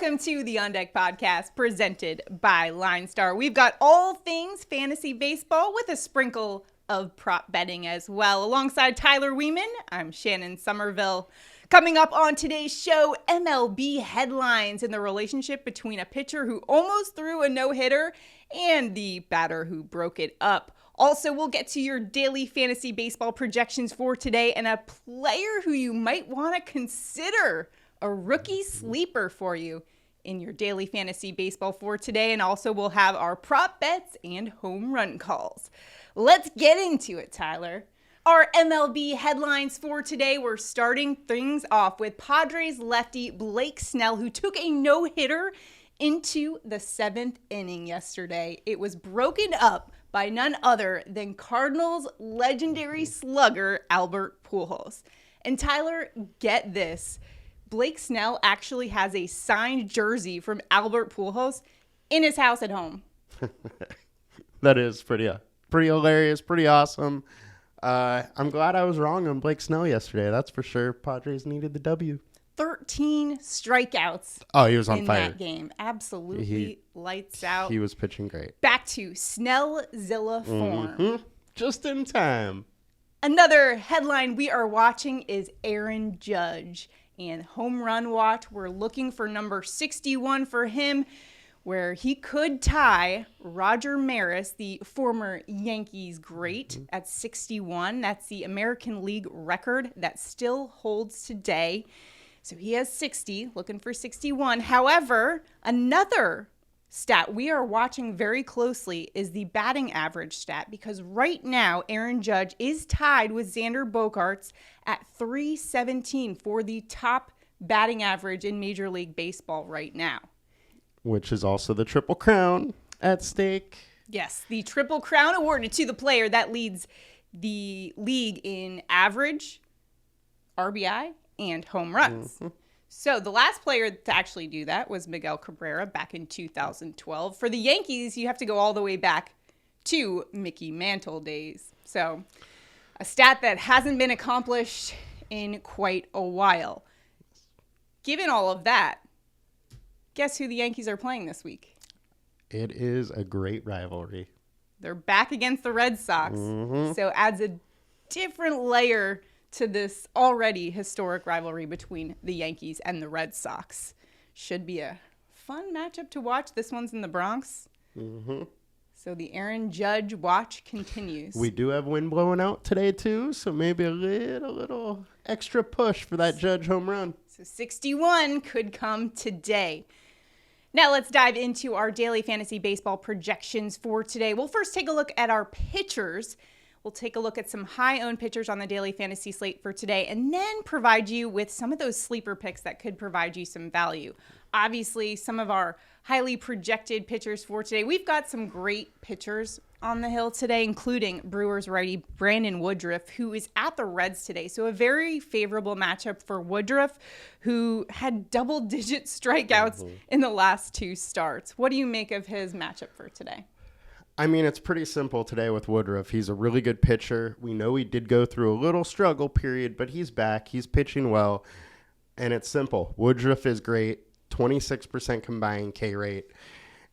Welcome to the On Deck Podcast presented by LineStar. We've got all things fantasy baseball with a sprinkle of prop betting as well. Alongside Tyler Wiemann, I'm Shannon Sommerville. Coming up on today's show, MLB headlines and the relationship between a pitcher who almost threw a no-hitter and the batter who broke it up. Also, we'll get to your daily fantasy baseball projections for today and a player who you might want to consider a rookie sleeper for you in your daily fantasy baseball for today. And also we'll have our prop bets and home run calls. Let's get into it, Tyler. Our MLB headlines for today, we're starting things off with Padres lefty Blake Snell, who took a no-hitter into the 7th inning yesterday. It was broken up by none other than Cardinals legendary slugger Albert Pujols. And Tyler, get this. Blake Snell actually has a signed jersey from Albert Pujols in his house at home. That is pretty hilarious, pretty awesome. I'm glad I was wrong on Blake Snell yesterday. That's for sure. Padres needed the W. 13 strikeouts. Oh, he was on in fire. That game. Absolutely lights out. He was pitching great. Back to Snellzilla form. Mm-hmm. Just in time. Another headline we are watching is Aaron Judge. And home run watch, we're looking for number 61 for him, where he could tie Roger Maris, the former Yankees great, at 61. That's the American League record that still holds today. So he has 60, looking for 61. However, another stat we are watching very closely is the batting average stat, because right now Aaron Judge is tied with Xander Bogaerts at 317 for the top batting average in Major League Baseball right now. Which is also the Triple Crown at stake. Yes, the Triple Crown awarded to the player that leads the league in average, RBI, and home runs. Mm-hmm. So the last player to actually do that was Miguel Cabrera back in 2012. For the Yankees, you have to go all the way back to Mickey Mantle days. So a stat that hasn't been accomplished in quite a while. Given all of that, guess who the Yankees are playing this week? It is a great rivalry. They're back against the Red Sox. Mm-hmm. So adds a different layer to this already historic rivalry between the Yankees and the Red Sox. Should be a fun matchup to watch. This one's in the Bronx. Mm-hmm. So the Aaron Judge watch continues. We do have wind blowing out today, too, so maybe a little extra push for that Judge home run. So 61 could come today. Now let's dive into our daily fantasy baseball projections for today. We'll first take a look at our pitchers. We'll take a look at some high-owned pitchers on the daily fantasy slate for today, and then provide you with some of those sleeper picks that could provide you some value. Obviously, some of our highly projected pitchers for today. We've got some great pitchers on the hill today, including Brewers righty Brandon Woodruff, who is at the Reds today. So a very favorable matchup for Woodruff, who had double-digit strikeouts in the last 2 starts. What do you make of his matchup for today? I mean, it's pretty simple today with Woodruff. He's a really good pitcher. We know he did go through a little struggle period, but he's back. He's pitching well, and it's simple. Woodruff is great, 26% combined K rate,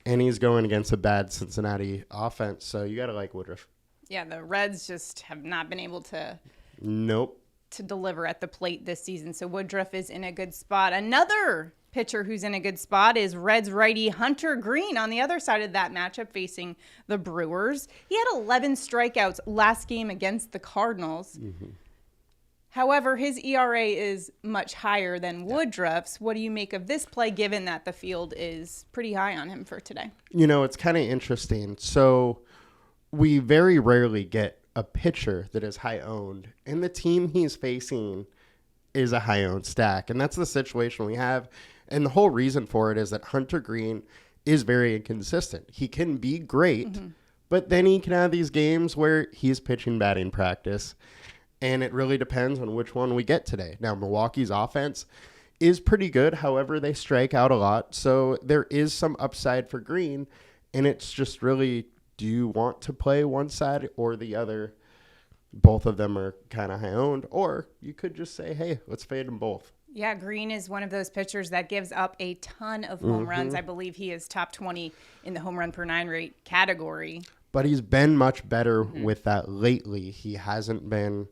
and he's going against a bad Cincinnati offense, so you got to like Woodruff. Yeah, the Reds just have not been able to deliver at the plate this season, so Woodruff is in a good spot. Another pitcher who's in a good spot is Reds righty Hunter Green on the other side of that matchup facing the Brewers. He had 11 strikeouts last game against the Cardinals. Mm-hmm. However, his ERA is much higher than Woodruff's. What do you make of this play, given that the field is pretty high on him for today? You know, it's kind of interesting. So we very rarely get a pitcher that is high owned, and the team he's facing is a high owned stack. And that's the situation we have. And the whole reason for it is that Hunter Green is very inconsistent. He can be great, but then he can have these games where he's pitching batting practice. And it really depends on which one we get today. Now, Milwaukee's offense is pretty good. However, they strike out a lot. So there is some upside for Green. And it's just really, do you want to play one side or the other? Both of them are kind of high owned. Or you could just say, hey, let's fade them both. Yeah, Green is one of those pitchers that gives up a ton of home runs. I believe he is top 20 in the home run per 9 rate category. But he's been much better with that lately. He hasn't been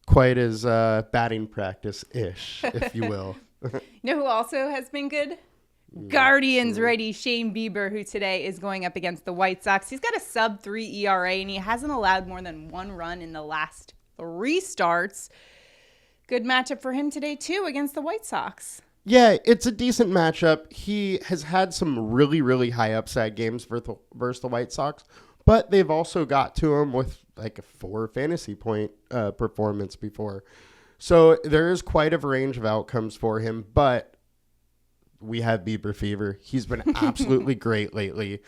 quite as batting practice-ish, if you will. You know who also has been good? Guardians righty Shane Bieber, who today is going up against the White Sox. He's got a sub-3 ERA, and he hasn't allowed more than 1 run in the last 3 starts. Good matchup for him today, too, against the White Sox. Yeah, it's a decent matchup. He has had some really, really high upside games versus the White Sox, but they've also got to him with like a 4 fantasy point performance before. So there is quite a range of outcomes for him, but we have Bieber fever. He's been absolutely great lately.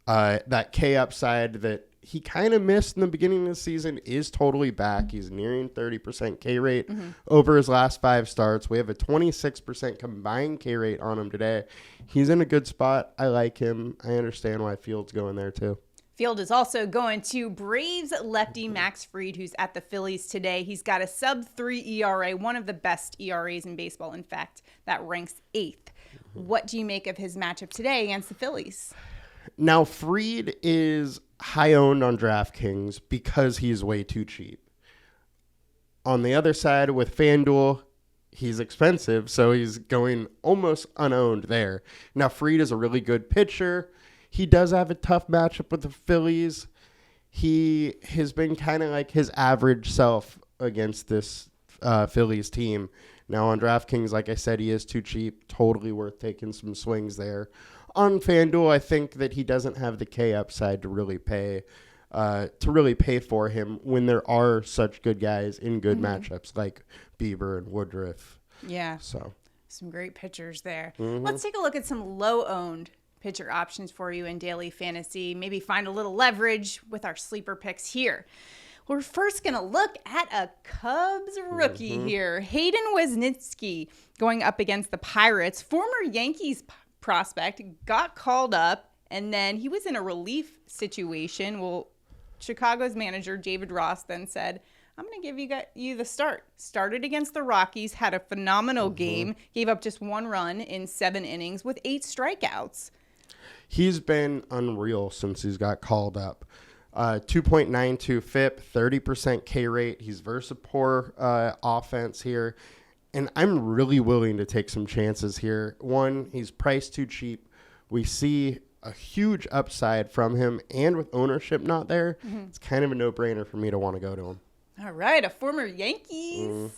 That K upside that he kind of missed in the beginning of the season is totally back. He's nearing 30% K rate over his last 5 starts. We have a 26% combined K rate on him today. He's in a good spot. I like him. I understand why Field's going there too. Field is also going to Braves lefty Max Fried, who's at the Phillies today. He's got a sub-3 ERA, one of the best ERAs in baseball. In fact, that ranks 8th. What do you make of his matchup today against the Phillies? Now, Fried is high owned on DraftKings because he's way too cheap. On the other side, with FanDuel, he's expensive, so he's going almost unowned there. Now, Fried is a really good pitcher. He does have a tough matchup with the Phillies. He has been kind of like his average self against this Phillies team. Now, on DraftKings, like I said, he is too cheap. Totally worth taking some swings there. On FanDuel, I think that he doesn't have the K upside to really pay for him when there are such good guys in good matchups like Bieber and Woodruff. Yeah. So some great pitchers there. Let's take a look at some low-owned pitcher options for you in daily fantasy. Maybe find a little leverage with our sleeper picks here. We're first going to look at a Cubs rookie here. Hayden Wesneski going up against the Pirates. Former Yankees prospect got called up, and then he was in a relief situation. Well, Chicago's manager, David Ross, then said, I'm going to give you the start. Started against the Rockies, had a phenomenal game, gave up just 1 run in 7 innings with 8 strikeouts. He's been unreal since he's got called up. 2.92 FIP, 30% K rate. He's versus poor offense here. And I'm really willing to take some chances here. One, he's priced too cheap. We see a huge upside from him. And with ownership not there, it's kind of a no-brainer for me to want to go to him. All right, a former Yankees.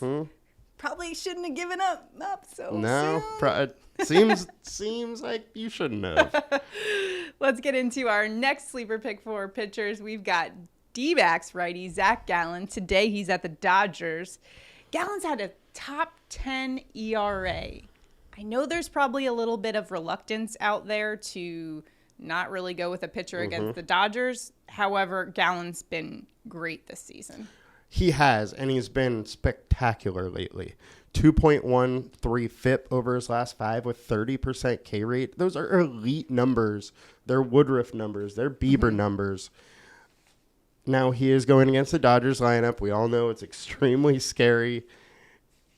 Probably shouldn't have given up so soon. Seems like you shouldn't have. Let's get into our next sleeper pick for pitchers. We've got D-backs righty Zach Gallen. Today he's at the Dodgers. Gallen's had a top 10 ERA. I know there's probably a little bit of reluctance out there to not really go with a pitcher against the Dodgers. However, Gallen's been great this season. He has, and he's been spectacular lately. 2.13 FIP over his last 5 with 30% K rate. Those are elite numbers. They're Woodruff numbers. They're Bieber numbers. Now, he is going against the Dodgers lineup. We all know it's extremely scary.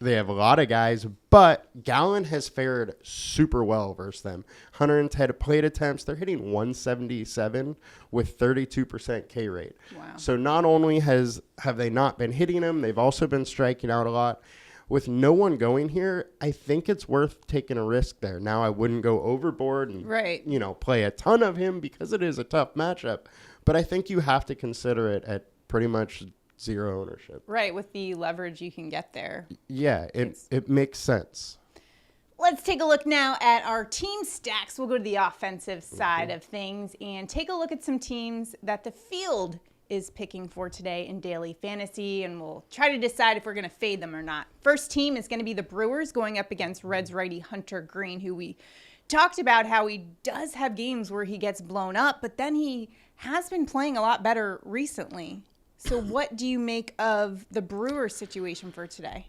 They have a lot of guys, but Gallen has fared super well versus them. 110 plate attempts. They're hitting 177 with 32% K rate. Wow. So not only have they not been hitting him, they've also been striking out a lot. With no one going here, I think it's worth taking a risk there. Now, I wouldn't go overboard and play a ton of him because it is a tough matchup. But I think you have to consider it at pretty much zero ownership. Right, with the leverage you can get there. Yeah, it makes sense. Let's take a look now at our team stacks. We'll go to the offensive side of things and take a look at some teams that the field is picking for today in daily fantasy, and we'll try to decide if we're going to fade them or not. First team is going to be the Brewers going up against Reds righty Hunter Green, who we talked about how he does have games where he gets blown up, but then he has been playing a lot better recently. So what do you make of the Brewers situation for today?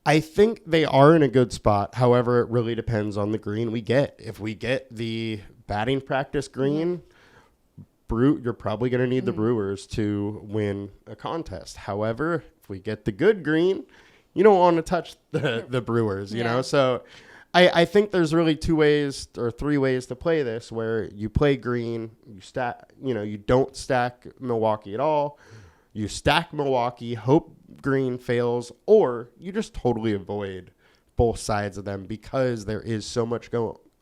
I think they are in a good spot. However, it really depends on the green we get. If we get the batting practice green, you're probably going to need the Brewers to win a contest. However, if we get the good green, you don't want to touch the Brewers, you know? So I think there's really 2 ways or 3 ways to play this, where you play green, you don't stack Milwaukee at all. You stack Milwaukee, hope green fails, or you just totally avoid both sides of them because there is so much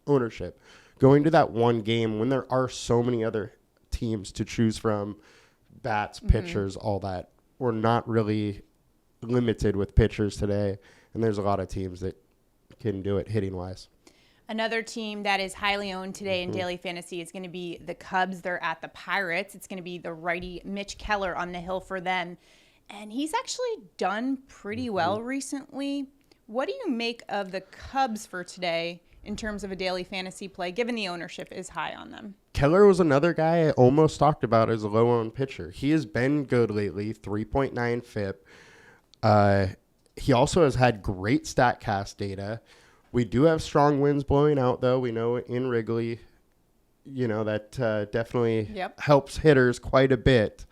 ownership. Going to that one game when there are so many other teams to choose from, bats, pitchers, all that. We're not really limited with pitchers today, and there's a lot of teams that can do it hitting-wise. Another team that is highly owned today in daily fantasy is going to be the Cubs. They're at the Pirates. It's going to be the righty Mitch Keller on the hill for them. And he's actually done pretty well recently. What do you make of the Cubs for today in terms of a daily fantasy play, given the ownership is high on them? Keller was another guy I almost talked about as a low-owned pitcher. He has been good lately, 3.9 FIP. He also has had great StatCast data. We do have strong winds blowing out, though. We know in Wrigley, that definitely helps hitters quite a bit.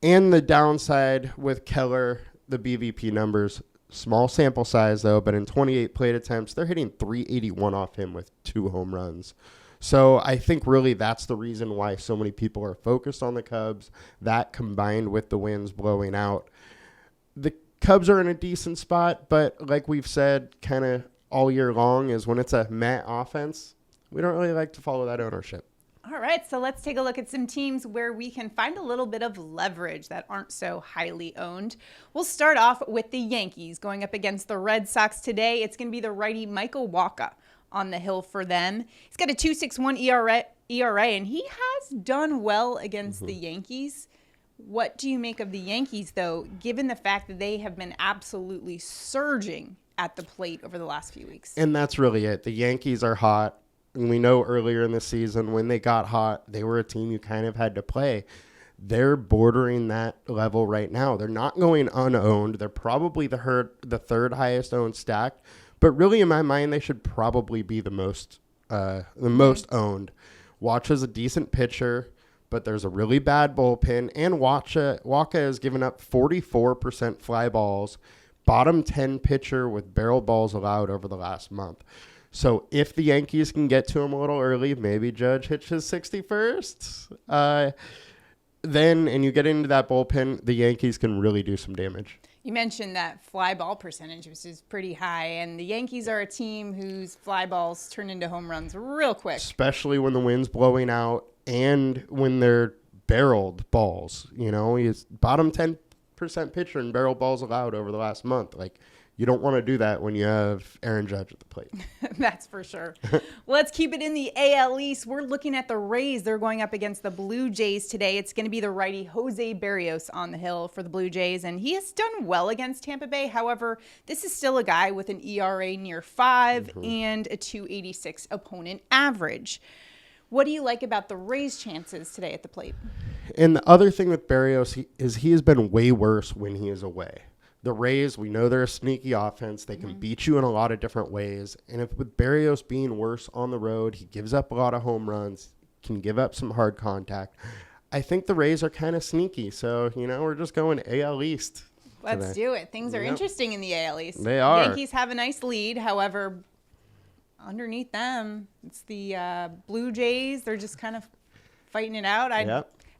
And the downside with Keller, the BVP numbers, small sample size, though, but in 28 plate attempts, they're hitting 381 off him with 2 home runs. So I think really that's the reason why so many people are focused on the Cubs, that combined with the winds blowing out. The Cubs are in a decent spot, but like we've said kind of all year long, is when it's a Met offense, we don't really like to follow that ownership. All right, so let's take a look at some teams where we can find a little bit of leverage that aren't so highly owned. We'll start off with the Yankees going up against the Red Sox today. It's going to be the righty Michael Wacha on the hill for them. He's got a 2.61 ERA, and he has done well against the Yankees. What do you make of the Yankees, though, given the fact that they have been absolutely surging at the plate over the last few weeks? And that's really it. The Yankees are hot. And we know earlier in the season when they got hot, they were a team you kind of had to play. They're bordering that level right now. They're not going unowned. They're probably the third highest owned stacked. But really, in my mind, they should probably be the most owned. Wacha's a decent pitcher, but there's a really bad bullpen. And Wacha has given up 44% fly balls, bottom 10 pitcher with barrel balls allowed over the last month. So if the Yankees can get to him a little early, maybe Judge hits his 61st, and you get into that bullpen, the Yankees can really do some damage. You mentioned that fly ball percentage, which is pretty high, and the Yankees are a team whose fly balls turn into home runs real quick. Especially when the wind's blowing out and when they're barreled balls. He's bottom 10% pitcher and barrel balls allowed over the last month. You don't want to do that when you have Aaron Judge at the plate. That's for sure. Let's keep it in the AL East. We're looking at the Rays. They're going up against the Blue Jays today. It's going to be the righty Jose Berrios on the hill for the Blue Jays, and he has done well against Tampa Bay. However, this is still a guy with an ERA near 5 and a 2.86 opponent average. What do you like about the Rays' chances today at the plate? And the other thing with Berrios is he has been way worse when he is away. The Rays, we know they're a sneaky offense. They can beat you in a lot of different ways. And if with Berrios being worse on the road, he gives up a lot of home runs, can give up some hard contact. I think the Rays are kind of sneaky. So, we're just going AL East. Let's do it. Things are interesting in the AL East. They are. Yankees have a nice lead. However, underneath them, it's the Blue Jays. They're just kind of fighting it out.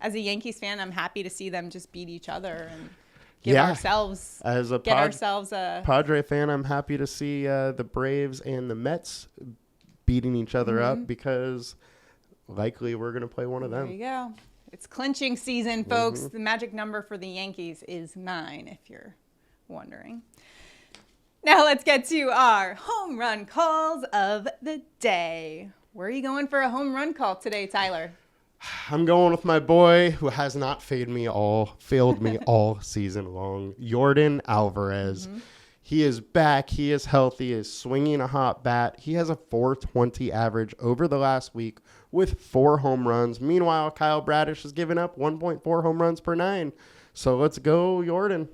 As a Yankees fan, I'm happy to see them just beat each other and get ourselves a Padre fan. I'm happy to see the Braves and the Mets beating each other up because likely we're going to play one of them. There you go. It's clinching season, folks. The magic number for the Yankees is 9, if you're wondering. Now let's get to our home run calls of the day. Where are you going for a home run call today, Tyler? I'm going with my boy who has not failed me all season long, Yordan Alvarez. He is back. He is healthy. He is swinging a hot bat. He has a 420 average over the last week with 4 home runs. Meanwhile, Kyle Bradish has given up 1.4 home runs per 9. So let's go, Yordan.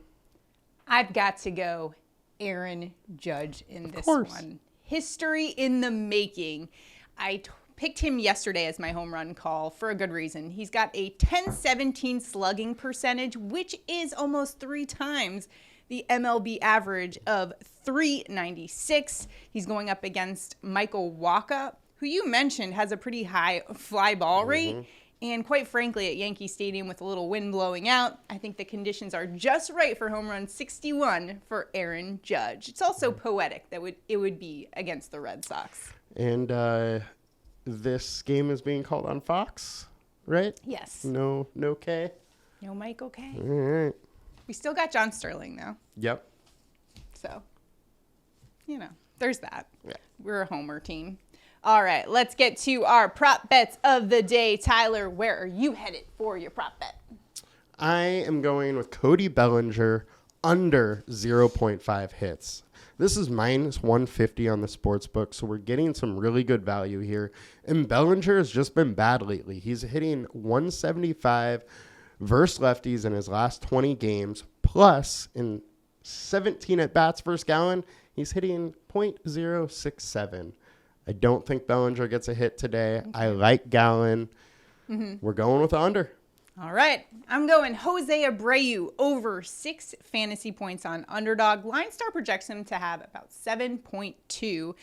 I've got to go Aaron Judge in this one. History in the making. I picked him yesterday as my home run call for a good reason. He's got a 10-17 slugging percentage, which is almost 3 times the MLB average of 396. He's going up against Michael Wacha, who you mentioned has a pretty high fly ball rate. And quite frankly, at Yankee Stadium with a little wind blowing out, I think the conditions are just right for home run 61 for Aaron Judge. It's also poetic that it would be against the Red Sox. And this game is being called on Fox, right? Yes. No K? No Michael K. All right. We still got John Sterling, though. Yep. So, there's that. Yeah. We're a homer team. All right, let's get to our prop bets of the day. Tyler, where are you headed for your prop bet? I am going with Cody Bellinger under 0.5 hits. This is minus 150 on the sports book, so we're getting some really good value here. And Bellinger has just been bad lately. He's hitting 175 versus lefties in his last 20 games, plus in 17 at-bats versus Gallen, he's hitting .067. I don't think Bellinger gets a hit today. Okay. I like Gallen. We're going with the under. All right. I'm going Jose Abreu over 6 fantasy points on Underdog. LineStar projects him to have about 7.2.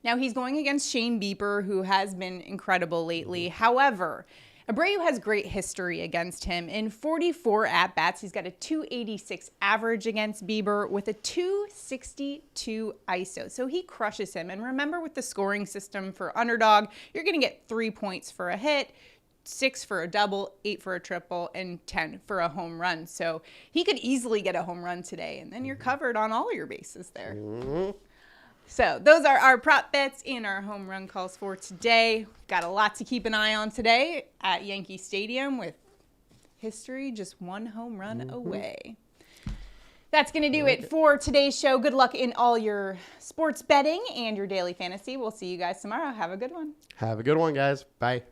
Now, he's going against Shane Bieber, who has been incredible lately. However, Abreu has great history against him. In 44 at-bats, he's got a 286 average against Bieber with a 262 ISO. So he crushes him. And remember, with the scoring system for Underdog, you're going to get 3 points for a hit, 6 for a double, 8 for a triple, and 10 for a home run. So he could easily get a home run today, and then you're covered on all your bases there. So those are our prop bets and our home run calls for today. Got a lot to keep an eye on today at Yankee Stadium with history just one home run away. That's going to do it for today's show. Good luck in all your sports betting and your daily fantasy. We'll see you guys tomorrow. Have a good one. Have a good one, guys. Bye.